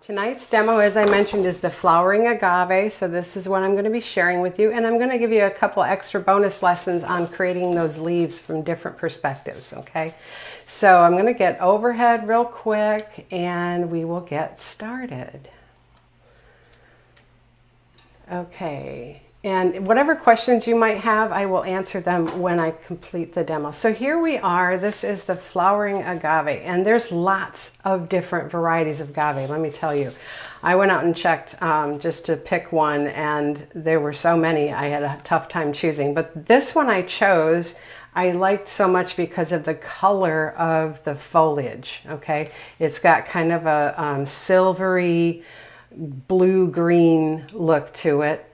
Tonight's demo, as I mentioned, is the flowering agave. So this is what I'm going to be sharing with you. And I'm going to give you a couple extra bonus lessons on creating those leaves from different perspectives, okay? So I'm going to get overhead real quick and we will get started. Okay. And whatever questions you might have, I will answer them when I complete the demo. So here we are. This is the flowering agave, and there's lots of different varieties of agave. Let me tell you, I went out and checked just to pick one, and there were so many I had a tough time choosing. But this one I chose, I liked so much because of the color of the foliage. Okay, it's got kind of a silvery blue-green look to it.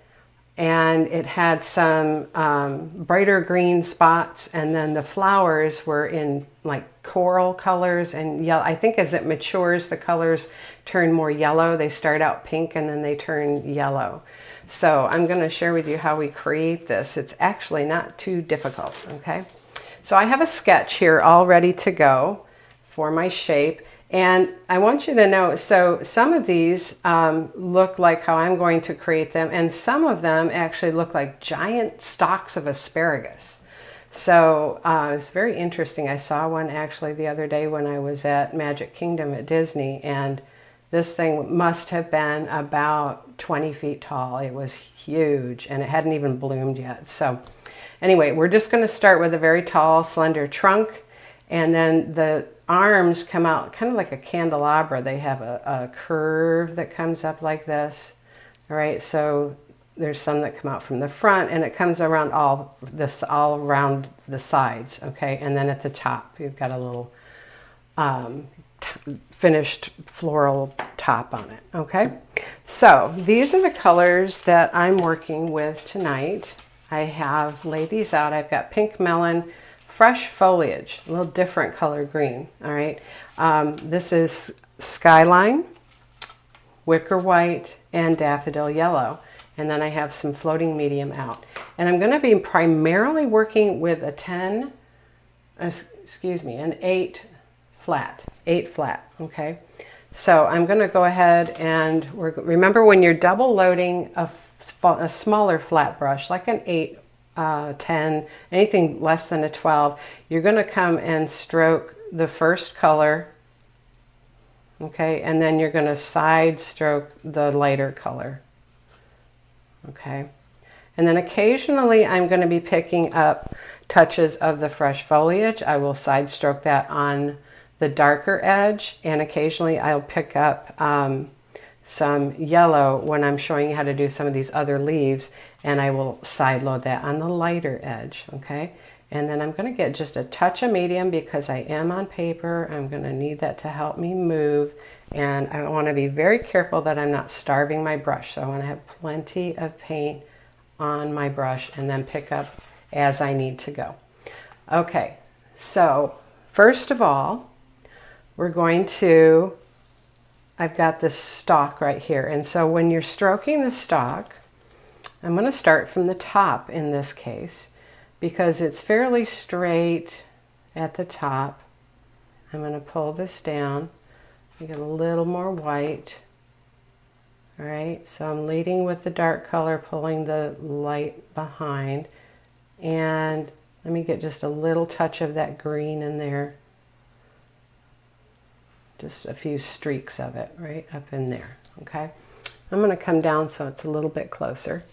And it had some brighter green spots, and then the flowers were in like coral colors and yellow. I think as it matures, the colors turn more yellow. They start out pink and then they turn yellow. So I'm going to share with you how we create this. It's actually not too difficult, okay? So I have a sketch here all ready to go for my shape. And I want you to know, so some of these look like how I'm going to create them, and some of them actually look like giant stalks of asparagus. So it's very interesting. I saw one actually the other day when I was at Magic Kingdom at Disney, and this thing must have been about 20 feet tall. It was huge, and it hadn't even bloomed yet. So anyway, we're just going to start with a very tall, slender trunk, and then the arms come out kind of like a candelabra. They have a curve that comes up like this. All right, so there's some that come out from the front, and it comes around all around the sides. Okay, and then at the top you've got a little finished floral top on it. Okay, so these are the colors that I'm working with tonight. I have laid these out. I've got pink melon, fresh foliage, a little different color green. All right, this is skyline, wicker white, and daffodil yellow. And then I have some floating medium out. And I'm going to be primarily working with an 8 flat, okay? So I'm going to go ahead and remember when you're double loading a smaller flat brush, like an 8, 10, anything less than a 12, you're going to come and stroke the first color, okay, and then you're going to side stroke the lighter color, okay, and then occasionally I'm going to be picking up touches of the fresh foliage. I will side stroke that on the darker edge, and occasionally I'll pick up some yellow when I'm showing you how to do some of these other leaves, and I will side load that on the lighter edge, okay? And then I'm going to get just a touch of medium because I am on paper. I'm going to need that to help me move, and I want to be very careful that I'm not starving my brush. So I want to have plenty of paint on my brush and then pick up as I need to go. Okay, so first of all, we're going to, I've got this stalk right here, and so when you're stroking the stalk, I'm going to start from the top in this case because it's fairly straight at the top. I'm going to pull this down. You get a little more white. All right, so I'm leading with the dark color, pulling the light behind, and let me get just a little touch of that green in there. Just a few streaks of it right up in there, okay? I'm going to come down so it's a little bit closer.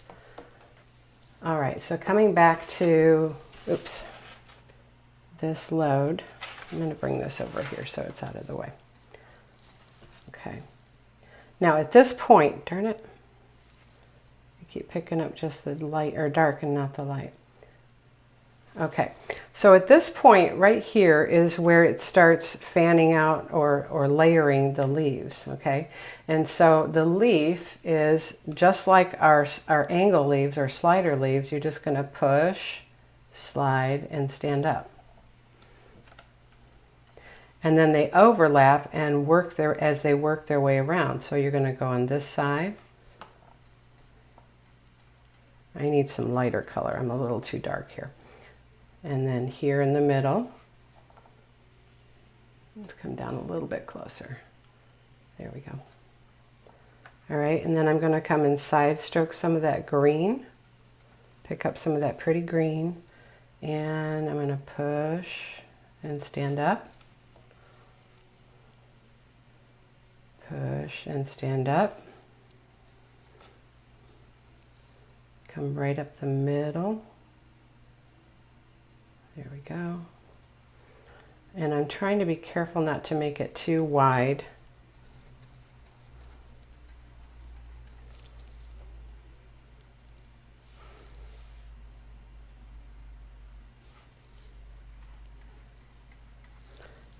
All right, so coming back to, this load, I'm going to bring this over here so it's out of the way. Okay. Now at this point, darn it, I keep picking up just the light or dark and not the light. Okay, so at this point right here is where it starts fanning out or layering the leaves, okay? And so the leaf is just like our angle leaves or slider leaves. You're just going to push, slide, and stand up. And then they overlap and as they work their way around. So you're going to go on this side. I need some lighter color. I'm a little too dark here. And then here in the middle, let's come down a little bit closer. There we go. All right, and then I'm going to come and side stroke some of that green, pick up some of that pretty green, and I'm going to push and stand up, push and stand up, come right up the middle, there we go, and I'm trying to be careful not to make it too wide.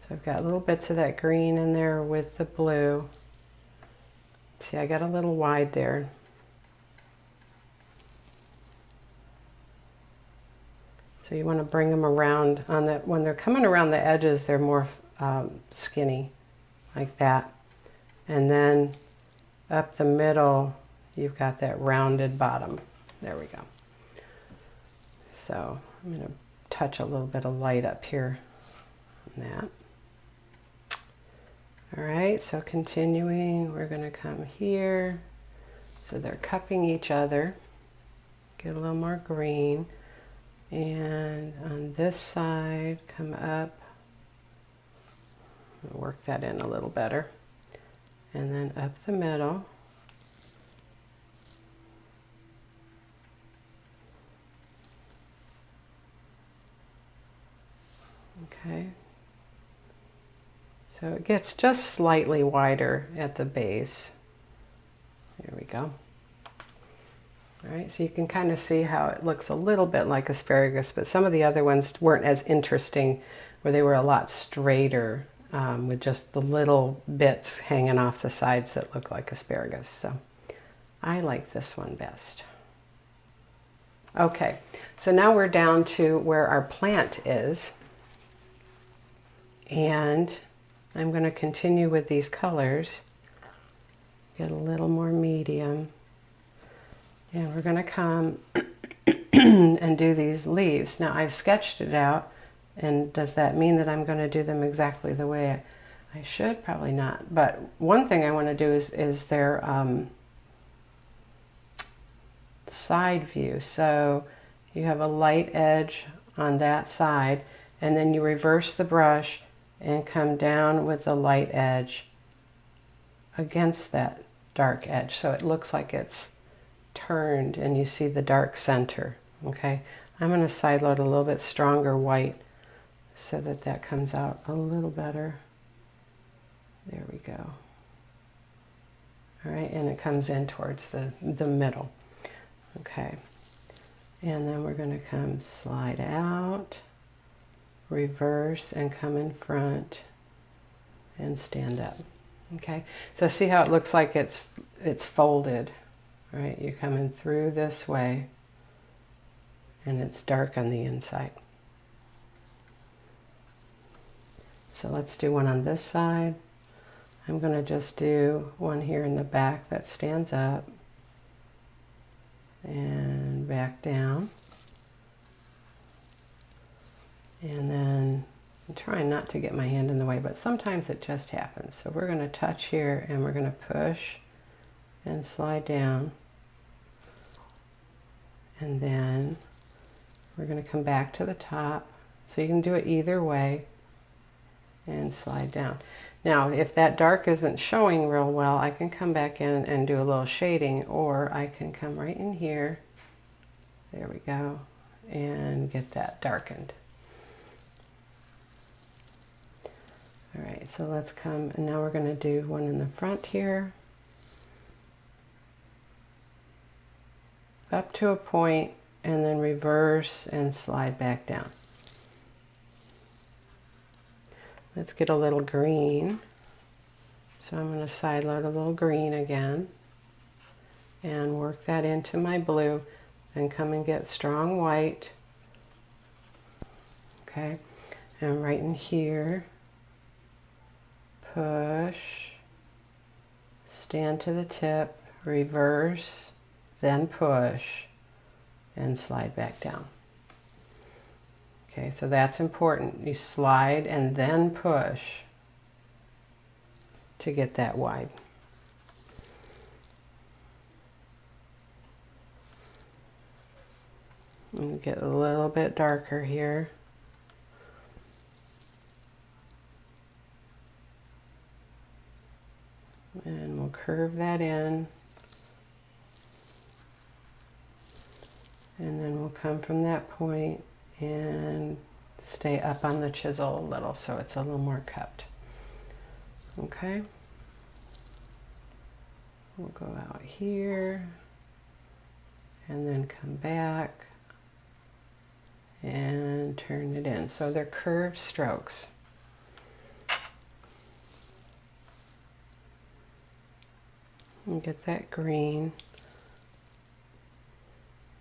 So I've got little bits of that green in there with the blue. See, I got a little wide there. So you want to bring them around on that. When they're coming around the edges, they're more skinny, like that. And then up the middle, you've got that rounded bottom. There we go. So I'm going to touch a little bit of light up here on that. All right, so continuing, we're going to come here. So they're cupping each other. Get a little more green. And on this side, come up. Work that in a little better. And then up the middle. Okay. So it gets just slightly wider at the base. There we go. All right, so you can kind of see how it looks a little bit like asparagus, but some of the other ones weren't as interesting, where they were a lot straighter with just the little bits hanging off the sides that look like asparagus. So I like this one best. Okay, so now we're down to where our plant is. And I'm going to continue with these colors, get a little more medium, and we're going to come and do these leaves. Now I've sketched it out, and does that mean that I'm going to do them exactly the way I should? Probably not, but one thing I want to do is their side view. So you have a light edge on that side, and then you reverse the brush and come down with the light edge against that dark edge. So it looks like it's turned and you see the dark center. Okay, I'm going to side load a little bit stronger white so that that comes out a little better. There we go. All right, and it comes in towards the middle. Okay, and then we're going to come slide out, reverse, and come in front and stand up. Okay, so see how it looks like it's folded, right? You're coming through this way and it's dark on the inside. So let's do one on this side. I'm going to just do one here in the back that stands up and back down. And then I'm trying not to get my hand in the way, but sometimes it just happens. So we're going to touch here and we're going to push and slide down. And then we're going to come back to the top. So you can do it either way and slide down. Now, if that dark isn't showing real well, I can come back in and do a little shading, or I can come right in here. There we go. And get that darkened. All right, so let's come, and now we're going to do one in the front here. Up to a point, and then reverse and slide back down. Let's get a little green. So I'm going to side load a little green again and work that into my blue and come and get strong white. Okay, and right in here, push, stand to the tip, reverse, then push, and slide back down. Okay, so that's important. You slide and then push to get that wide. And get a little bit darker here. And we'll curve that in. And then we'll come from that point and stay up on the chisel a little so it's a little more cupped. Okay. We'll go out here and then come back and turn it in. So they're curved strokes. And get that green.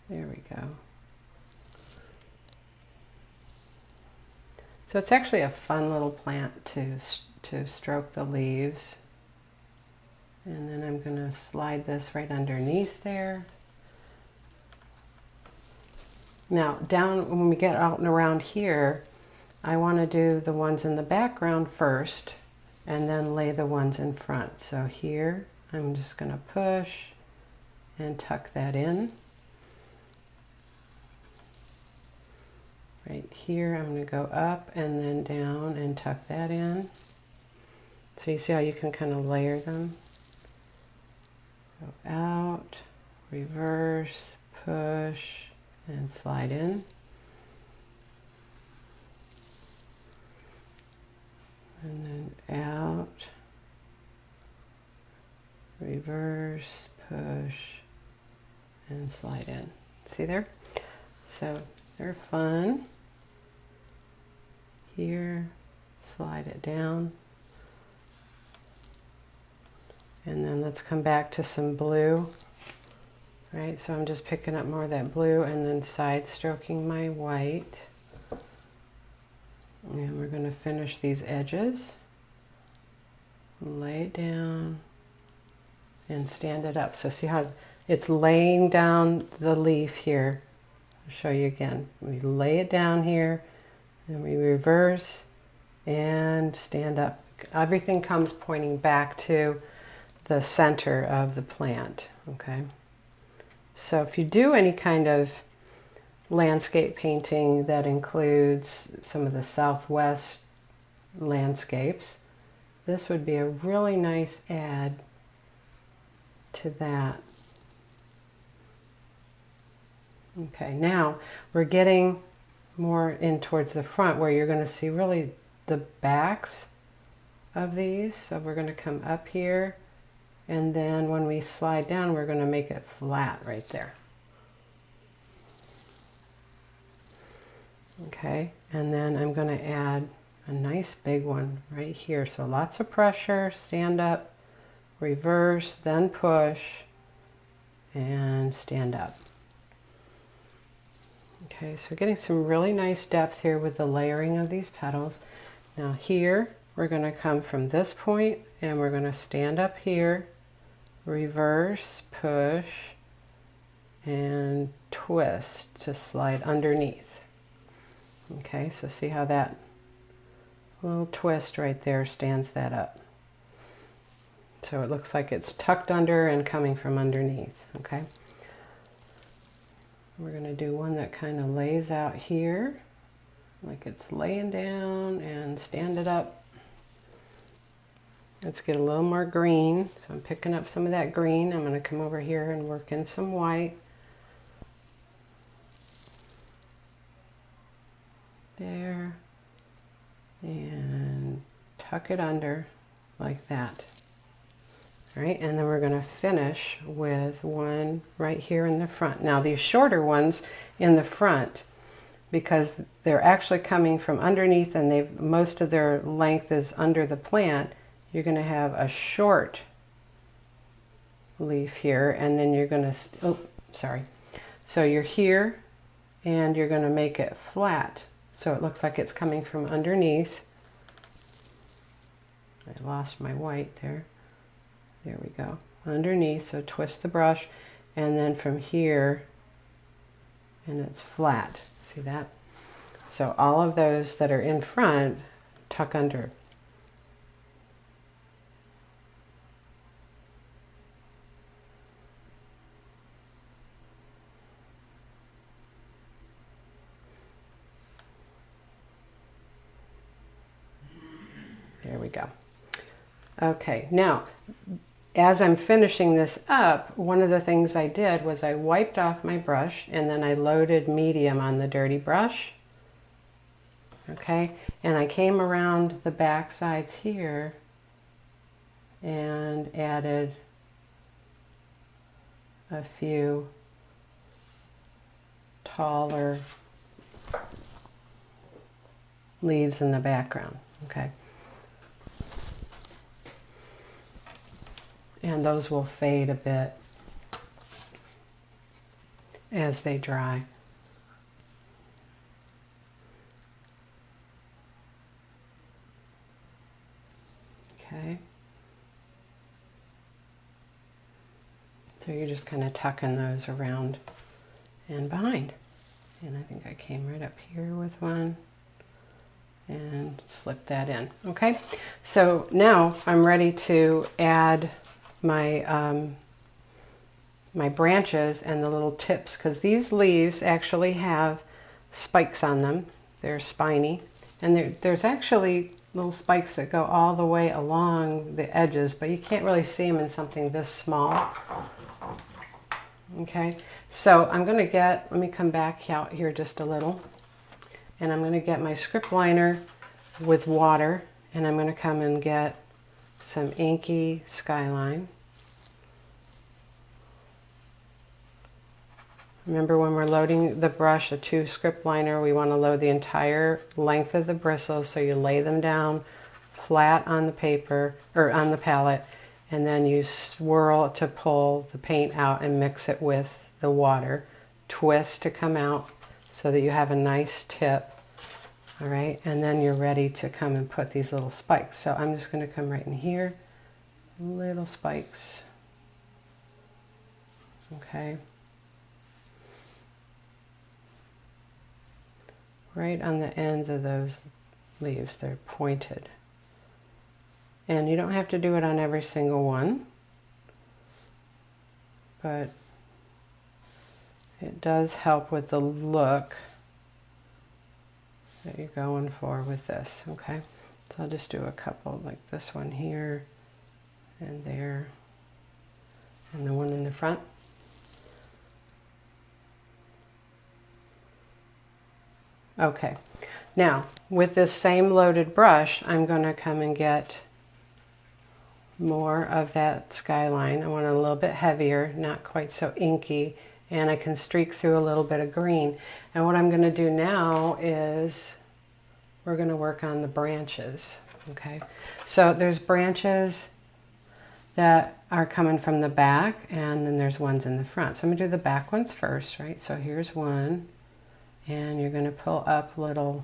There we go. So it's actually a fun little plant to stroke the leaves. And then I'm going to slide this right underneath there. Now down when we get out and around here, I want to do the ones in the background first and then lay the ones in front. So here I'm just going to push and tuck that in. Right here I'm going to go up and then down and tuck that in. So you see how you can kind of layer them? Go out, reverse, push, and slide in. And then out, reverse, push, and slide in. See there? So they're fun. Here, slide it down. And then let's come back to some blue. Right, so I'm just picking up more of that blue and then side stroking my white. And we're going to finish these edges. Lay it down and stand it up. So see how it's laying down the leaf here. I'll show you again. We lay it down here and we reverse and stand up. Everything comes pointing back to the center of the plant. Okay. So if you do any kind of landscape painting that includes some of the Southwest landscapes, this would be a really nice add to that. Okay, now we're getting more in towards the front where you're going to see really the backs of these. So we're going to come up here, and then when we slide down, we're going to make it flat right there. Okay, and then I'm going to add a nice big one right here. So lots of pressure, stand up, reverse, then push, and stand up. Okay, so getting some really nice depth here with the layering of these petals. Now here, we're going to come from this point and we're going to stand up here, reverse, push, and twist to slide underneath. Okay, so see how that little twist right there stands that up. So it looks like it's tucked under and coming from underneath. Okay. We're going to do one that kind of lays out here, like it's laying down, and stand it up. Let's get a little more green. So I'm picking up some of that green. I'm going to come over here and work in some white. There. And tuck it under like that. All right, and then we're going to finish with one right here in the front. Now these shorter ones in the front, because they're actually coming from underneath and most of their length is under the plant, you're going to have a short leaf here, and then you're going to, so you're here and you're going to make it flat so it looks like it's coming from underneath. I lost my white there. There we go. Underneath, so twist the brush, and then from here, and it's flat. See that? So all of those that are in front, tuck under. go. Okay, now, as I'm finishing this up, one of the things I did was I wiped off my brush and then I loaded medium on the dirty brush. Okay, and I came around the back sides here and added a few taller leaves in the background. Okay, and those will fade a bit as they dry. Okay, so you're just kind of tucking those around and behind. And I think I came right up here with one and slip that in. Okay, so now I'm ready to add my my branches and the little tips, because these leaves actually have spikes on them. They're spiny, and there's actually little spikes that go all the way along the edges, but you can't really see them in something this small. Okay, so I'm going to let me come back out here just a little, and I'm going to get my script liner with water, and I'm going to come and get some inky skyline. Remember, when we're loading the brush, a 2 script liner, we want to load the entire length of the bristles, so you lay them down flat on the paper or on the palette, and then you swirl to pull the paint out and mix it with the water. Twist to come out so that you have a nice tip. All right, and then you're ready to come and put these little spikes. So I'm just going to come right in here, little spikes. Okay. Right on the ends of those leaves, they're pointed. And you don't have to do it on every single one, but it does help with the look that you're going for with this. Okay, so I'll just do a couple like this one here and there, and the one in the front. Okay, now with this same loaded brush, I'm going to come and get more of that skyline. I want it a little bit heavier, not quite so inky, and I can streak through a little bit of green. And what I'm going to do now is we're going to work on the branches. Okay, so there's branches that are coming from the back, and then there's ones in the front. So I'm going to do the back ones first, right? So here's one. And you're going to pull up little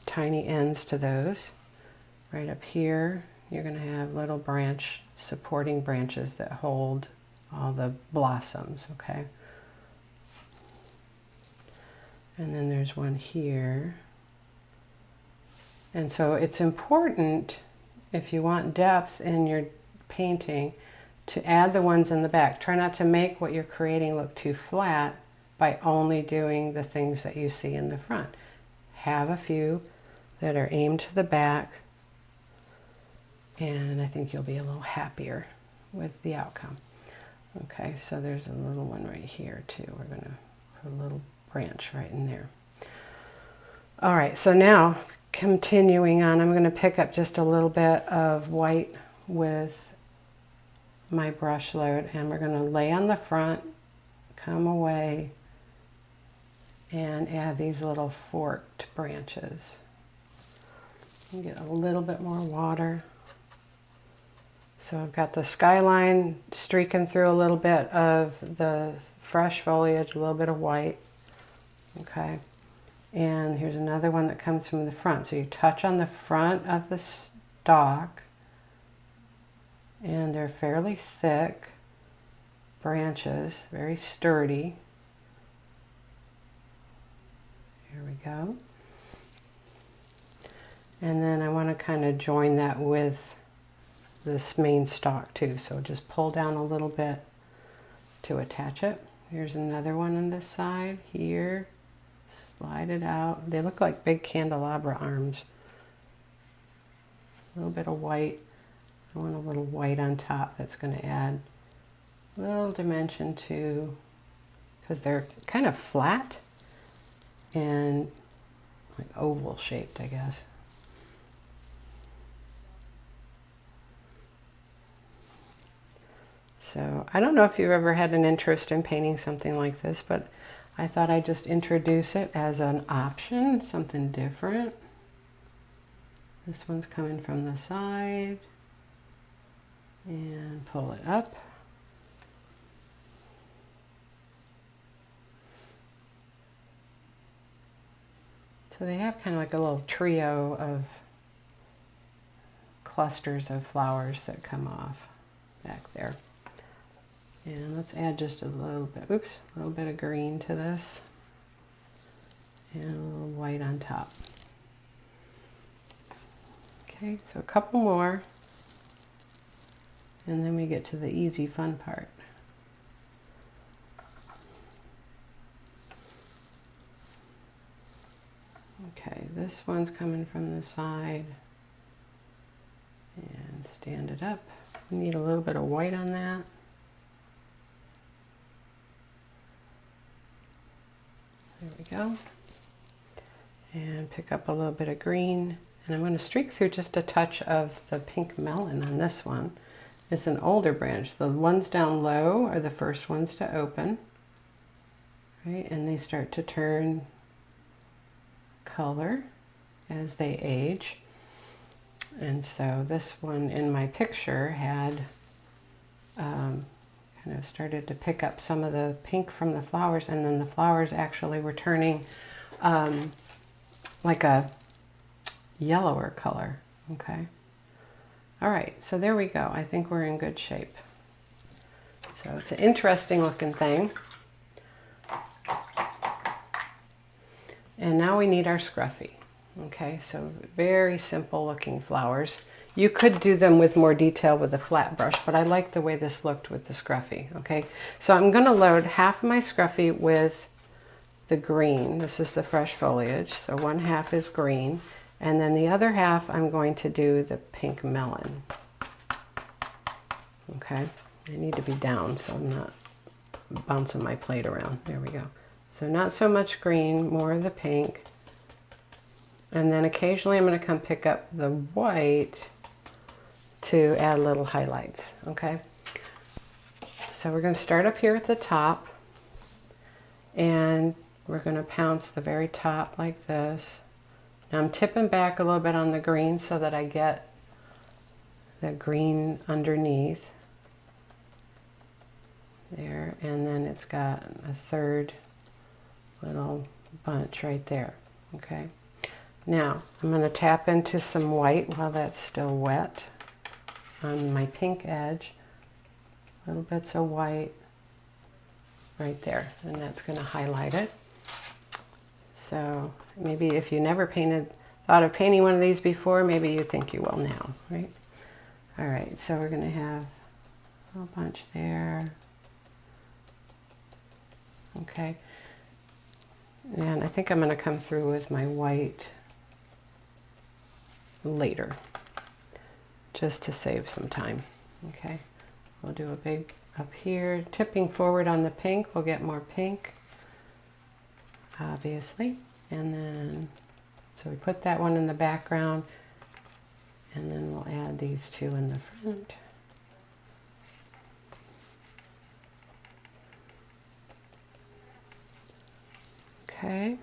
tiny ends to those. Right up here, you're going to have little branch, supporting branches that hold all the blossoms, okay? And then there's one here. And so it's important, if you want depth in your painting, to add the ones in the back. Try not to make what you're creating look too flat by only doing the things that you see in the front. Have a few that are aimed to the back, and I think you'll be a little happier with the outcome. Okay, so there's a little one right here too. We're going to put a little branch right in there. All right, so now continuing on, I'm going to pick up just a little bit of white with my brush load, and we're going to lay on the front, come away, and add these little forked branches. And get a little bit more water. So I've got the skyline streaking through a little bit of the fresh foliage, a little bit of white. Okay, and here's another one that comes from the front. So you touch on the front of the stalk, and they're fairly thick branches, very sturdy. Here we go. And then I want to kind of join that with this main stalk too. So just pull down a little bit to attach it. Here's another one on this side here. Slide it out. They look like big candelabra arms. A little bit of white. I want a little white on top that's going to add a little dimension to, because they're kind of flat and like oval shaped, I guess. So I don't know if you've ever had an interest in painting something like this, but I thought I'd just introduce it as an option, something different. This one's coming from the side, and pull it up. So they have kind of like a little trio of clusters of flowers that come off back there. And let's add just a little bit, a little bit of green to this, and a little white on top. Okay, so a couple more, and then we get to the easy fun part. Okay, this one's coming from the side, and stand it up. We need a little bit of white on that. There we go. And pick up a little bit of green. And I'm going to streak through just a touch of the pink melon on this one. It's an older branch. The ones down low are the first ones to open. Right? And they start to turn color as they age. And so this one in my picture had kind of started to pick up some of the pink from the flowers, and then the flowers actually were turning like a yellower color. Okay. All right, so there we go. I think we're in good shape. So it's an interesting looking thing. And now we need our scruffy. Okay, so very simple looking flowers. You could do them with more detail with a flat brush, but I like the way this looked with the scruffy. Okay, so I'm going to load half of my scruffy with the green. This is the fresh foliage, so one half is green, and then the other half I'm going to do the pink melon. Okay, I need to be down so I'm not bouncing my plate around. There we go. So not so much green, more of the pink. And then occasionally I'm going to come pick up the white to add little highlights, okay? So we're going to start up here at the top, and we're going to pounce the very top like this. Now I'm tipping back a little bit on the green so that I get the green underneath there, and then it's got a third little bunch right there, okay? Now I'm going to tap into some white while that's still wet on my pink edge, little bits of white right there, and that's going to highlight it. So maybe if you never thought of painting one of these before, maybe you think you will now, right? All right, so we're going to have a little bunch there. Okay, and I think I'm going to come through with my white later, just to save some time. Okay, we'll do a big up here, tipping forward on the pink. We'll get more pink, obviously, and then so we put that one in the background, and then we'll add these two in the front. Okay.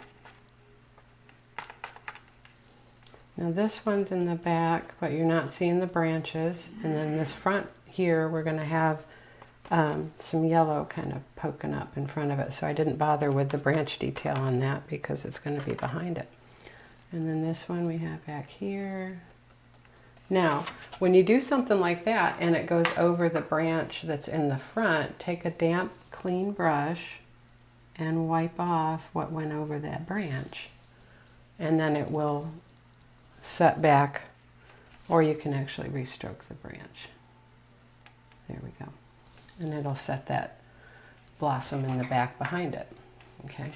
Now this one's in the back, but you're not seeing the branches. And then this front here, we're going to have some yellow kind of poking up in front of it. So I didn't bother with the branch detail on that because it's going to be behind it. And then this one we have back here. Now, when you do something like that and it goes over the branch that's in the front, take a damp, clean brush and wipe off what went over that branch. And then it will set back, or you can actually restroke the branch. There we go. And it'll set that blossom in the back behind it. Okay.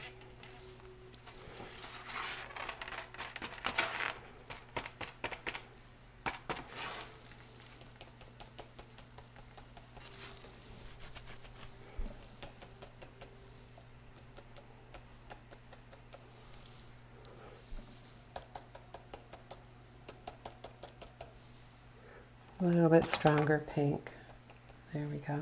A little bit stronger pink. There we go.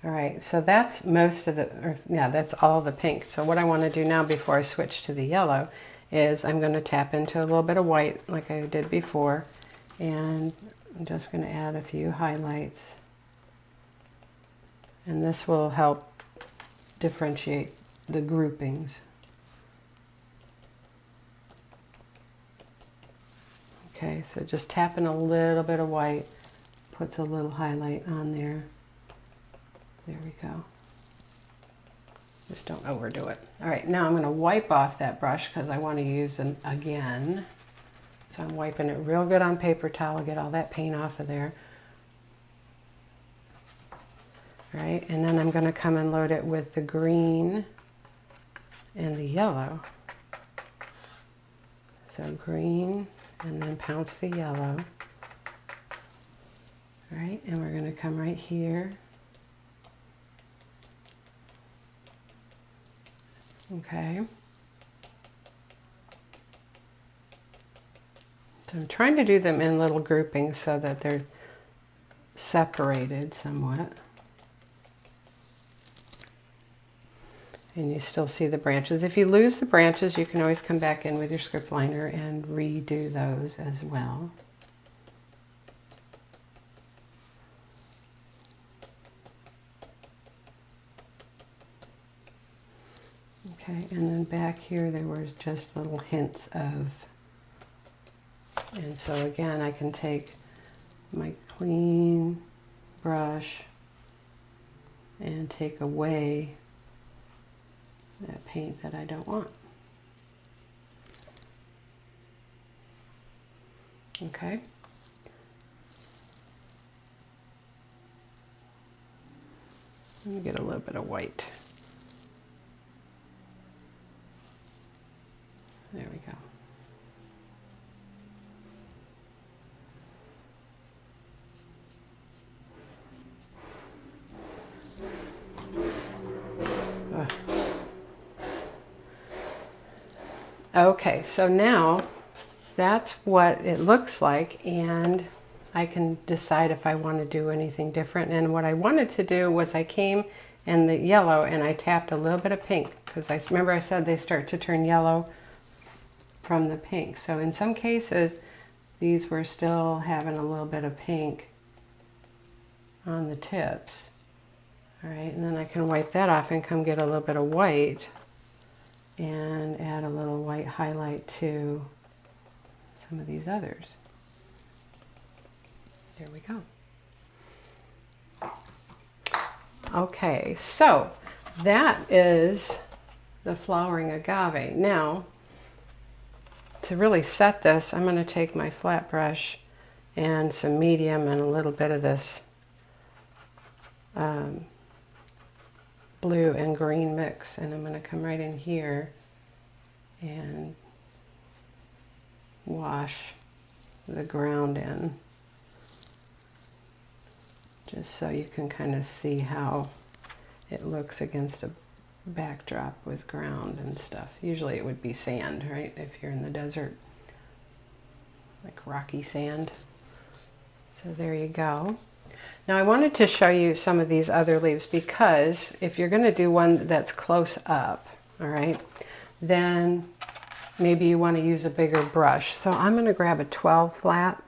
All right, so that's most of the, yeah, that's all the pink. So what I want to do now before I switch to the yellow is I'm going to tap into a little bit of white like I did before, and I'm just going to add a few highlights. And this will help differentiate the groupings. Okay, so just tapping a little bit of white puts a little highlight on there. There we go. Just don't overdo it. All right, now I'm going to wipe off that brush because I want to use it again. So I'm wiping it real good on paper towel, get all that paint off of there. All right, and then I'm going to come and load it with the green and the yellow. So green, and then pounce the yellow. All right, and we're going to come right here. Okay. So I'm trying to do them in little groupings so that they're separated somewhat. And you still see the branches. If you lose the branches, you can always come back in with your script liner and redo those as well. Okay, and then back here there was just little hints of, and so again I can take my clean brush and take away that paint that I don't want. Okay. Let me get a little bit of white. There we go. Ugh. Okay, so now that's what it looks like, and I can decide if I want to do anything different. And what I wanted to do was I came in the yellow and I tapped a little bit of pink, because I remember I said they start to turn yellow from the pink. So in some cases these were still having a little bit of pink on the tips. All right, and then I can wipe that off and come get a little bit of white and add a little white highlight to some of these others. There we go. Okay, so that is the flowering agave. Now, to really set this, I'm going to take my flat brush and some medium and a little bit of this blue and green mix, and I'm going to come right in here and wash the ground in, just so you can kind of see how it looks against a backdrop with ground and stuff. Usually it would be sand, right? If you're in the desert, like rocky sand. So there you go. Now I wanted to show you some of these other leaves, because if you're going to do one that's close up, all right, then maybe you want to use a bigger brush. So I'm going to grab a 12 flat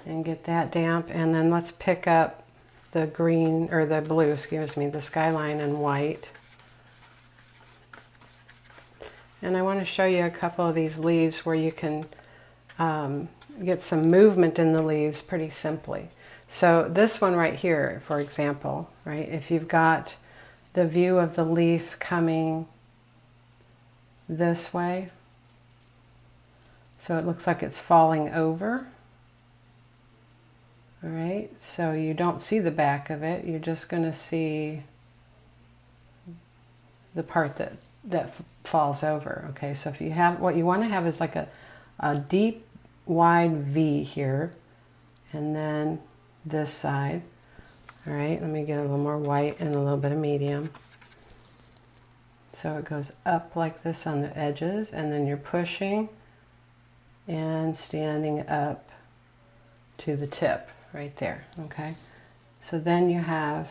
and get that damp, and then let's pick up the green, or the blue, excuse me, the skyline in white. And I want to show you a couple of these leaves where you can get some movement in the leaves pretty simply. So this one right here, for example, right, if you've got the view of the leaf coming this way, so it looks like it's falling over. All right, so you don't see the back of it, you're just going to see the part that falls over. Okay, so if you have, what you want to have is like a deep wide V here, and then this side. All right, let me get a little more white and a little bit of medium. So it goes up like this on the edges, and then you're pushing and standing up to the tip right there, okay? So then you have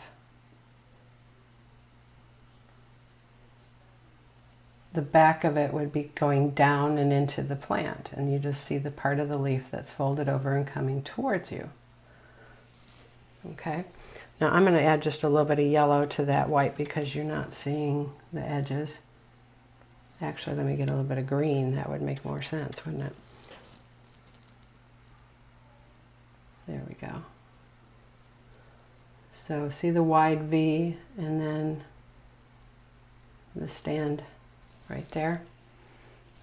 the back of it would be going down and into the plant, and you just see the part of the leaf that's folded over and coming towards you. Okay, now I'm going to add just a little bit of yellow to that white because you're not seeing the edges. Actually, let me get a little bit of green. That would make more sense, wouldn't it? There we go. So see the wide V and then the stand right there.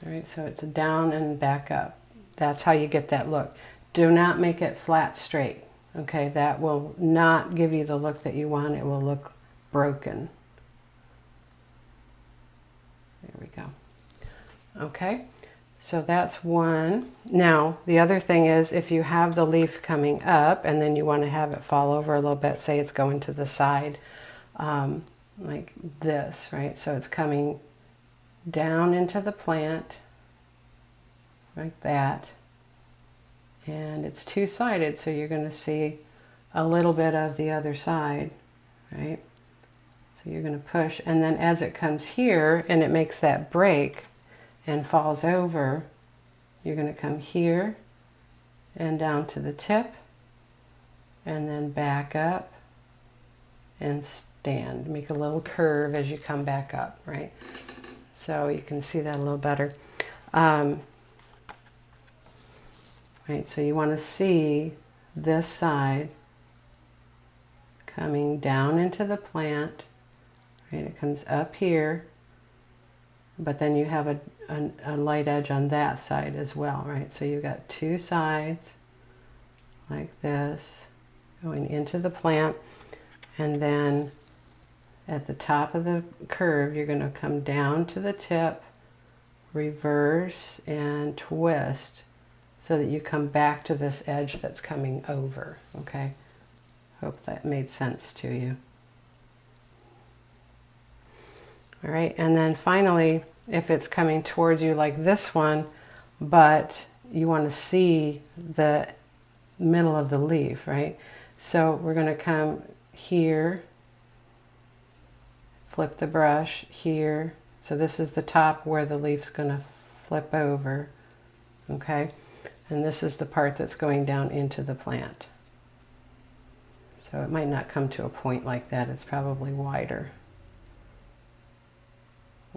All right, so it's down and back up. That's how you get that look. Do not make it flat straight. Okay, that will not give you the look that you want. It will look broken. There we go. Okay, so that's one. Now, the other thing is if you have the leaf coming up and then you want to have it fall over a little bit, say it's going to the side like this, right? So it's coming down into the plant like that, and it's two-sided, so you're going to see a little bit of the other side, right? So you're going to push, and then as it comes here and it makes that break and falls over, you're going to come here and down to the tip and then back up and stand. Make a little curve as you come back up, right? So you can see that a little better. Right, so you want to see this side coming down into the plant, right? It comes up here, but then you have a light edge on that side as well, right? So you've got two sides like this going into the plant, and then at the top of the curve, you're going to come down to the tip, reverse, and twist so that you come back to this edge that's coming over, okay? Hope that made sense to you. All right, and then finally, if it's coming towards you like this one, but you want to see the middle of the leaf, right? So we're going to come here, flip the brush here. So this is the top where the leaf's going to flip over, okay? And this is the part that's going down into the plant. So it might not come to a point like that. It's probably wider.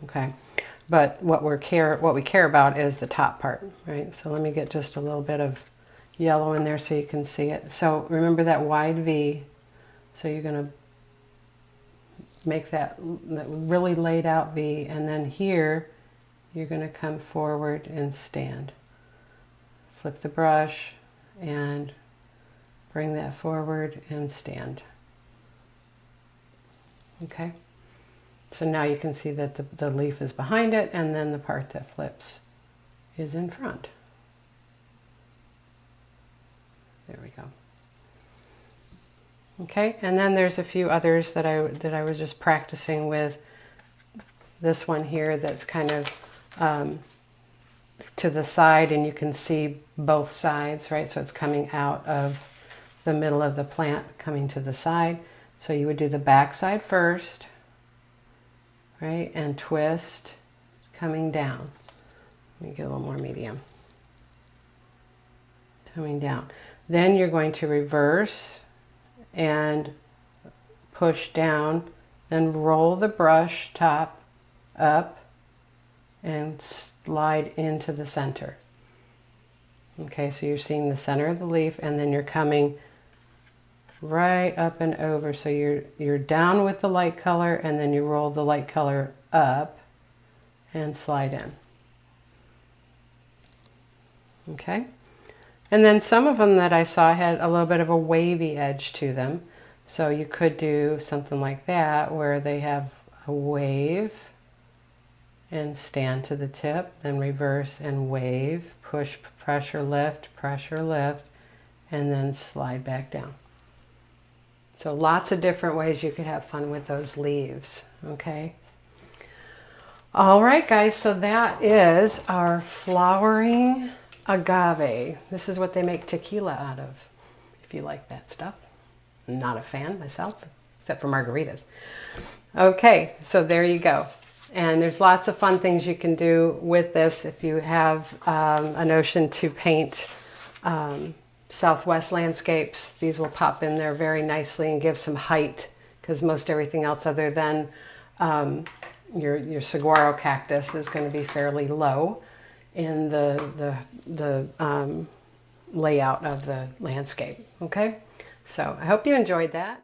Okay, but what we care about is the top part, right? So let me get just a little bit of yellow in there so you can see it. So remember that wide V. So you're going to make that really laid out V, and then here you're going to come forward and stand. Flip the brush and bring that forward and stand. Okay, so now you can see that the leaf is behind it, and then the part that flips is in front. There we go. Okay, and then there's a few others that I was just practicing with. This one here that's kind of to the side, and you can see both sides, right? So it's coming out of the middle of the plant, coming to the side. So you would do the back side first, right? And twist, coming down. Let me get a little more medium. Coming down. Then you're going to reverse and push down, then roll the brush top up and slide into the center. Okay, so you're seeing the center of the leaf, and then you're coming right up and over. So you're down with the light color, and then you roll the light color up and slide in. Okay, and then some of them that I saw had a little bit of a wavy edge to them. So you could do something like that where they have a wave and stand to the tip, then reverse and wave, push, pressure, lift, and then slide back down. So lots of different ways you could have fun with those leaves, okay? All right, guys, so that is our flowering agave. This is what they make tequila out of, if you like that stuff. I'm not a fan myself, except for margaritas. Okay, so there you go. And there's lots of fun things you can do with this if you have a notion to paint Southwest landscapes. These will pop in there very nicely and give some height, because most everything else other than your saguaro cactus is going to be fairly low in the layout of the landscape. Okay, so I hope you enjoyed that.